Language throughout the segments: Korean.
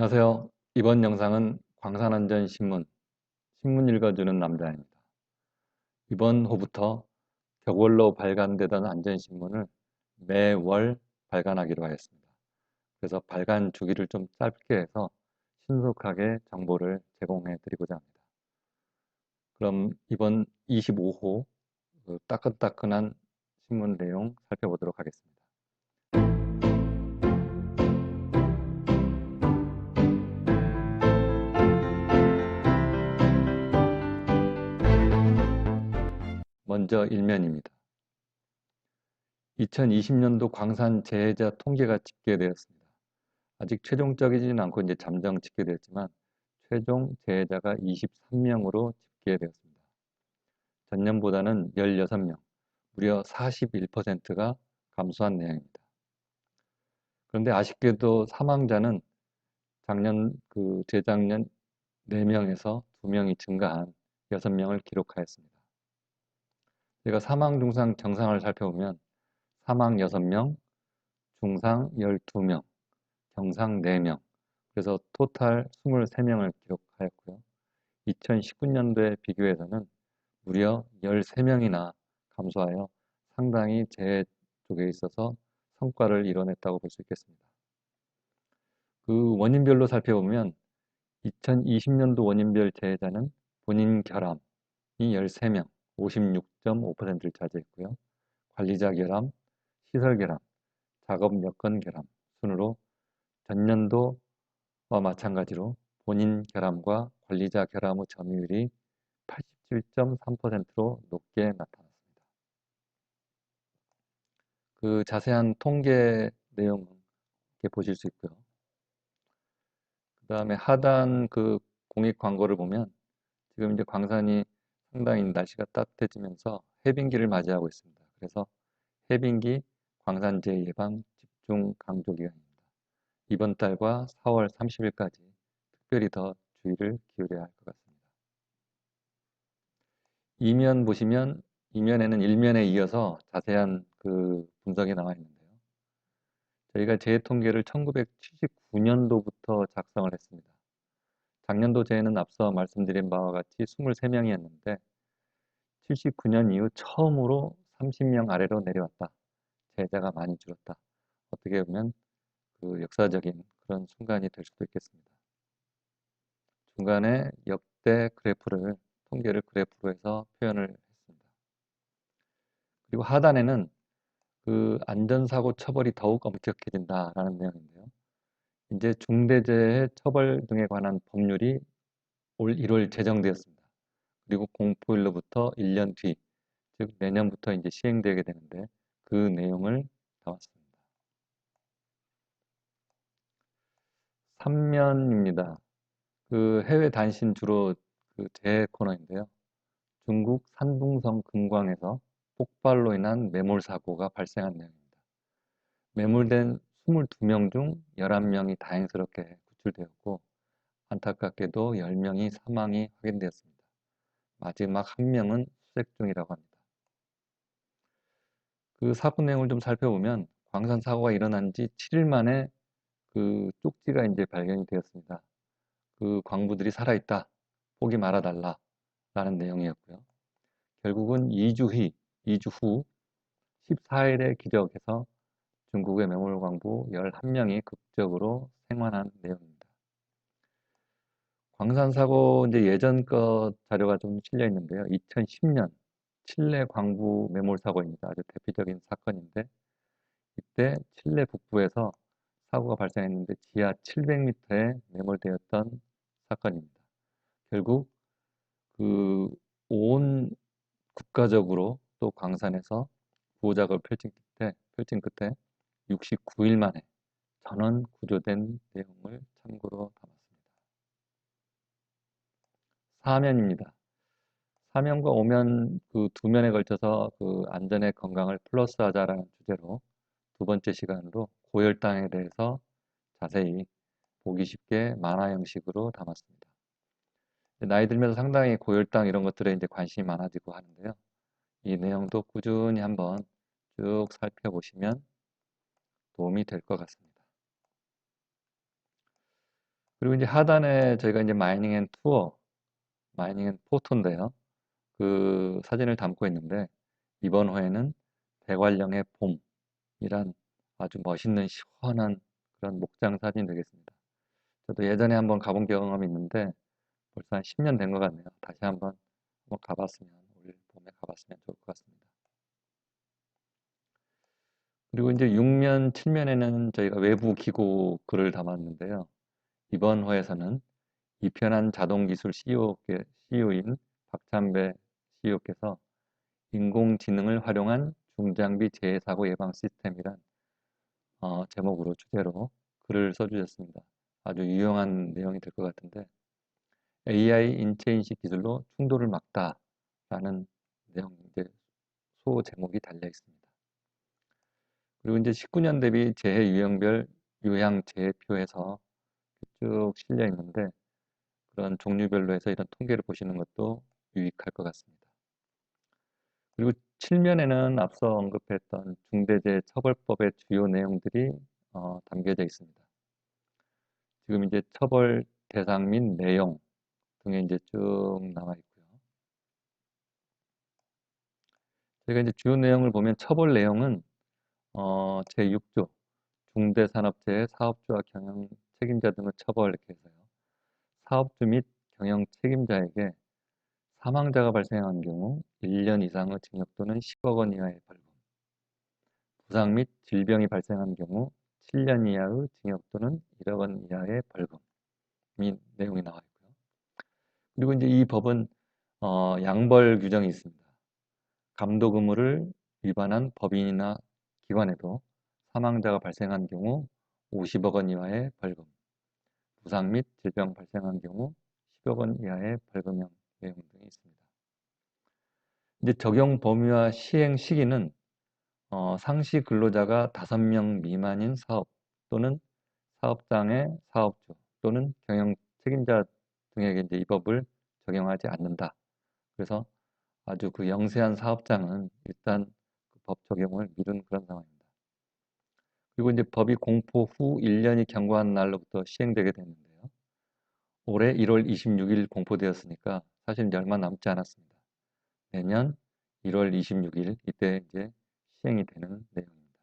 안녕하세요. 이번 영상은 광산안전신문, 신문 읽어주는 남자입니다. 이번 호부터 격월로 발간되던 안전신문을 매월 발간하기로 하였습니다. 그래서 발간 주기를 좀 짧게 해서 신속하게 정보를 제공해 드리고자 합니다. 그럼 이번 25호 따끈따끈한 신문 내용 살펴보도록 하겠습니다. 먼저 일면입니다. 2020년도 광산 재해자 통계가 집계되었습니다. 아직 최종적이지는 않고 이제 잠정 집계되었지만 최종 재해자가 23명으로 집계되었습니다. 전년보다는 16명, 무려 41%가 감소한 내용입니다. 그런데 아쉽게도 사망자는 재작년 4명에서 2명이 증가한 6명을 기록하였습니다. 제가 사망, 중상, 경상을 살펴보면 사망 6명, 중상 12명, 경상 4명, 그래서 토탈 23명을 기록하였고요. 2019년도에 비교해서는 무려 13명이나 감소하여 상당히 재해 쪽에 있어서 성과를 이뤄냈다고 볼 수 있겠습니다. 그 원인별로 살펴보면 2020년도 원인별 재해자는 본인 결함이 13명, 56.5%를 차지했고요. 관리자 결함, 시설 결함, 작업 여건 결함 순으로 전년도와 마찬가지로 본인 결함과 관리자 결함의 점유율이 87.3%로 높게 나타났습니다. 그 자세한 통계 내용 이렇게 보실 수 있고요. 그 다음에 하단 그 공익 광고를 보면 지금 이제 광산이 상당히 날씨가 따뜻해지면서 해빙기를 맞이하고 있습니다. 그래서 해빙기 광산재해 예방 집중 강조 기간입니다. 이번 달과 4월 30일까지 특별히 더 주의를 기울여야 할 것 같습니다. 이면 보시면 이면에는 일면에 이어서 자세한 그 분석이 나와 있는데요. 저희가 재해 통계를 1979년도부터 작성을 했습니다. 작년도 재해는 앞서 말씀드린 바와 같이 23명이었는데 79년 이후 처음으로 30명 아래로 내려왔다. 재해자가 많이 줄었다. 어떻게 보면 그 역사적인 그런 순간이 될 수도 있겠습니다. 중간에 역대 그래프를 통계를 그래프로 해서 표현을 했습니다. 그리고 하단에는 그 안전사고 처벌이 더욱 엄격해진다라는 내용인데요. 이제 중대재해 처벌 등에 관한 법률이 올 1월 제정되었습니다. 그리고 공포일로부터 1년 뒤, 즉 내년부터 이제 시행되게 되는데 그 내용을 담았습니다. 3면입니다. 그 해외 단신 주로 그 재해 코너인데요. 중국 산둥성 금광에서 폭발로 인한 매몰 사고가 발생한 내용입니다. 매몰된 22명 중 11명이 다행스럽게 구출되었고 안타깝게도 10명이 사망이 확인되었습니다. 마지막 1명은 수색 중이라고 합니다. 그 사고 내용을 좀 살펴보면 광산 사고가 일어난 지 7일 만에 그 쪽지가 이제 발견이 되었습니다. 그 광부들이 살아있다. 포기 말아달라. 라는 내용이었고요. 결국은 2주 후 14일에 기적해서 중국의 매몰 광부 11명이 극적으로 생還한 내용입니다. 광산 사고 이제 예전 것 자료가 좀 실려 있는데요. 2010년 칠레 광부 매몰 사고입니다. 아주 대표적인 사건인데 이때 칠레 북부에서 사고가 발생했는데 지하 700m에 매몰되었던 사건입니다. 결국 그 온 국가적으로 또 광산에서 구호 작업을 펼친 끝에 69일 만에 전원 구조된 내용을 참고로 담았습니다. 사면입니다. 사면과 오면 그 두 면에 걸쳐서 그 안전의 건강을 플러스하자라는 주제로 두 번째 시간으로 고혈당에 대해서 자세히 보기 쉽게 만화 형식으로 담았습니다. 나이 들면서 상당히 고혈당 이런 것들에 이제 관심이 많아지고 하는데요. 이 내용도 꾸준히 한번 쭉 살펴보시면 도움이 될 것 같습니다. 그리고 이제 하단에 저희가 이제 마이닝 앤 투어, 마이닝 앤 포토인데요. 그 사진을 담고 있는데 이번 호에는 대관령의 봄이란 아주 멋있는 시원한 그런 목장 사진이 되겠습니다. 저도 예전에 한번 가본 경험이 있는데 벌써 한 10년 된 것 같네요. 다시 한번 가봤으면, 올 봄에 가봤으면 좋을 것 같습니다. 그리고 이제 6면, 7면에는 저희가 외부 기고 글을 담았는데요. 이번 호에서는 이편한 자동기술 CEO인 박찬배 CEO께서 인공지능을 활용한 중장비 재해사고 예방 시스템이란 제목으로 주제로 글을 써주셨습니다. 아주 유용한 내용이 될 것 같은데 AI 인체인식 기술로 충돌을 막다라는 내용 이제 소 제목이 달려 있습니다. 그리고 이제 19년 대비 재해 유형별 요양 재해표에서 쭉 실려 있는데 그런 종류별로 해서 이런 통계를 보시는 것도 유익할 것 같습니다. 그리고 7면에는 앞서 언급했던 중대재해처벌법의 주요 내용들이 담겨져 있습니다. 지금 이제 처벌 대상 및 내용 등에 이제 쭉 나와 있고요. 저희가 이제 주요 내용을 보면 처벌 내용은 제6조 중대산업재해 사업주와 경영 책임자 등을 처벌 이렇게 해서요. 사업주 및 경영 책임자에게 사망자가 발생한 경우 1년 이상의 징역 또는 10억 원 이하의 벌금, 부상 및 질병이 발생한 경우 7년 이하의 징역 또는 1억 원 이하의 벌금이 내용이 나와 있고요. 그리고 이제 이 법은 양벌 규정이 있습니다. 감독 의무를 위반한 법인이나 기관에도 사망자가 발생한 경우 50억 원 이하의 벌금, 부상 및 질병 발생한 경우 10억 원 이하의 벌금형 내용 등이 있습니다. 이제 적용 범위와 시행 시기는 상시 근로자가 5명 미만인 사업 또는 사업장의 사업주 또는 경영 책임자 등에게 이제 이 법을 적용하지 않는다. 그래서 아주 그 영세한 사업장은 일단 그 법 적용을 미룬 그런 상황입니다. 그리고 이제 법이 공포 후 1년이 경과한 날로부터 시행되게 됐는데요. 올해 1월 26일 공포되었으니까 사실 이제 얼마 남지 않았습니다. 내년 1월 26일 이때 이제 시행이 되는 내용입니다.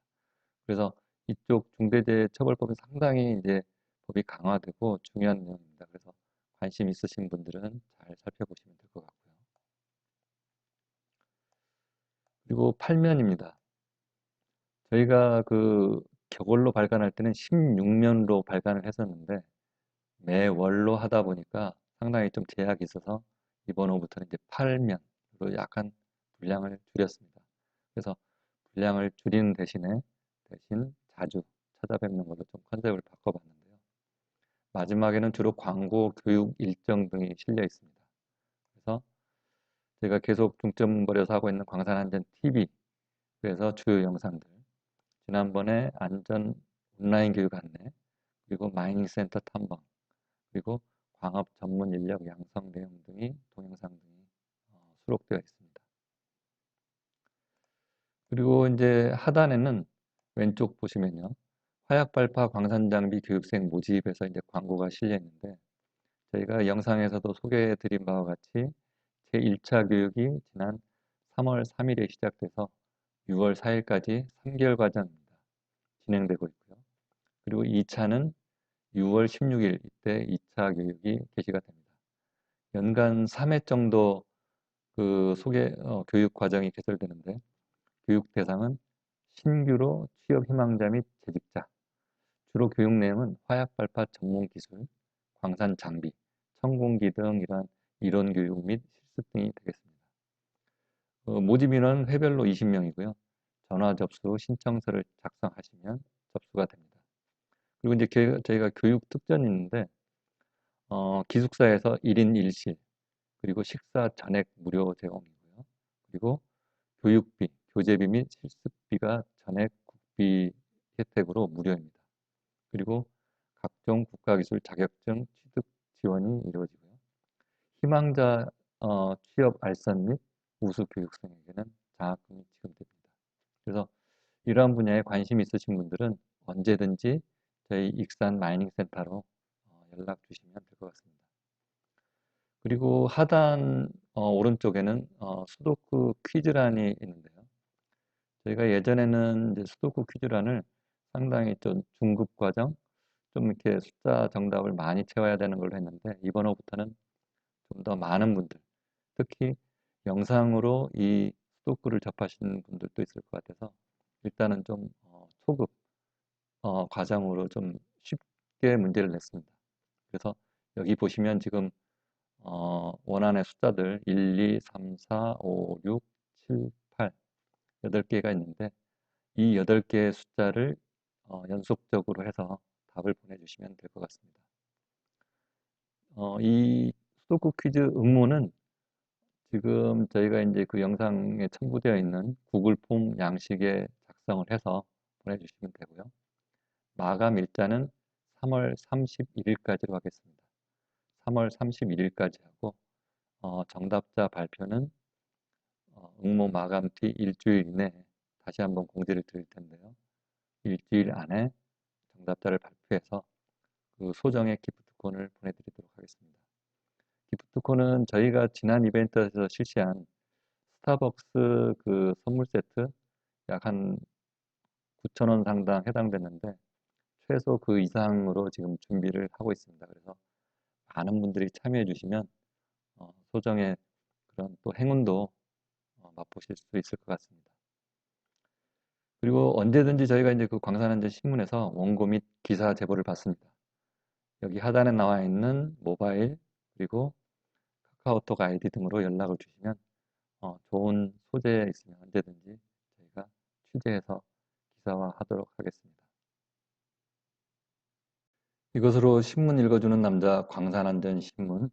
그래서 이쪽 중대재해처벌법이 상당히 이제 법이 강화되고 중요한 내용입니다. 그래서 관심 있으신 분들은 잘 살펴보시면 될 것 같고요. 그리고 8면입니다. 저희가 그 격월로 발간할 때는 16면으로 발간을 했었는데 매월로 하다 보니까 상당히 좀 제약이 있어서 이번 호부터는 이제 8면으로 약간 분량을 줄였습니다. 그래서 분량을 줄이는 대신 자주 찾아뵙는 걸로 좀 컨셉을 바꿔봤는데요. 마지막에는 주로 광고, 교육 일정 등이 실려 있습니다. 그래서 제가 계속 중점 벌여서 하고 있는 광산안전 TV, 그래서 주요 영상들, 지난번에 안전 온라인 교육 안내, 그리고 마이닝 센터 탐방, 그리고 광업 전문 인력 양성 내용 등이 동영상 등이 수록되어 있습니다. 그리고 이제 하단에는 왼쪽 보시면요. 화약발파 광산장비 교육생 모집에서 이제 광고가 실려 있는데 저희가 영상에서도 소개해 드린 바와 같이 제1차 교육이 지난 3월 3일에 시작돼서 6월 4일까지 3개월 과정입니다. 진행되고 있고요. 그리고 2차는 6월 16일 이때 2차 교육이 개시가 됩니다. 연간 3회 정도 그 교육 과정이 개설되는데 교육 대상은 신규로 취업 희망자 및 재직자, 주로 교육 내용은 화약 발파 전문 기술, 광산 장비, 천공기 등 이러한 이론 교육 및 실습 등이 되겠습니다. 모집 인원 회별로 20명이고요. 전화 접수 신청서를 작성하시면 접수가 됩니다. 그리고 이제 저희가 교육 특전이 있는데 기숙사에서 1인 1실, 그리고 식사 전액 무료 제공이고요. 그리고 교육비, 교재비 및 실습비가 전액 국비 혜택으로 무료입니다. 그리고 각종 국가기술 자격증 취득 지원이 이루어지고요. 희망자 취업 알선 및 우수 교육생에게는 장학금이 지급됩니다. 그래서 이러한 분야에 관심 있으신 분들은 언제든지 저희 익산 마이닝 센터로 연락 주시면 될 것 같습니다. 그리고 하단 오른쪽에는 수도쿠 퀴즈란이 있는데요. 저희가 예전에는 이제 수도쿠 퀴즈란을 상당히 좀 중급 과정, 좀 이렇게 숫자 정답을 많이 채워야 되는 걸로 했는데 이번호부터는 좀 더 많은 분들, 특히 영상으로 이 수도쿠를 접하시는 분들도 있을 것 같아서 일단은 좀 초급 과정으로 좀 쉽게 문제를 냈습니다. 그래서 여기 보시면 지금 원안의 숫자들 1, 2, 3, 4, 5, 6, 7, 8 8개가 있는데 이 8개의 숫자를 연속적으로 해서 답을 보내주시면 될 것 같습니다. 이 수도쿠 퀴즈 응모는 지금 저희가 이제 그 영상에 첨부되어 있는 구글 폼 양식에 작성을 해서 보내주시면 되고요. 마감 일자는 3월 31일까지로 하겠습니다. 3월 31일까지 하고 정답자 발표는 응모 마감 뒤 일주일 이내에 다시 한번 공지를 드릴 텐데요. 일주일 안에 정답자를 발표해서 그 소정의 기프트콘을 보내드리도록 하겠습니다. 기프트콘은 저희가 지난 이벤트에서 실시한 스타벅스 그 선물 세트 약 한 9,000원 상당 해당됐는데 최소 그 이상으로 지금 준비를 하고 있습니다. 그래서 많은 분들이 참여해 주시면 소정의 그런 또 행운도 맛보실 수 있을 것 같습니다. 그리고 언제든지 저희가 이제 그 광산한전 신문에서 원고 및 기사 제보를 받습니다. 여기 하단에 나와 있는 모바일 그리고 카카오톡 아이디 등으로 연락을 주시면 좋은 소재 있으면 언제든지 저희가 취재해서 기사화하도록 하겠습니다. 이것으로 신문 읽어주는 남자 광산안전 신문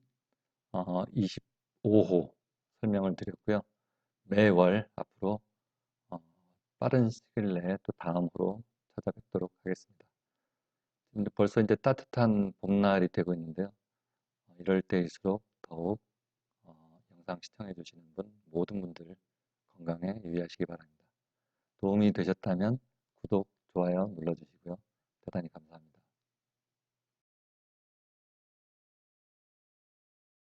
25호 설명을 드렸고요. 매월 앞으로 빠른 시일 내에 또 다음으로 찾아뵙도록 하겠습니다. 벌써 이제 따뜻한 봄날이 되고 있는데요. 이럴 때일수록 더욱 영상 시청해 주시는 모든 분들 건강에 유의하시기 바랍니다. 도움이 되셨다면 구독, 좋아요 눌러주시고요. 대단히 감사합니다.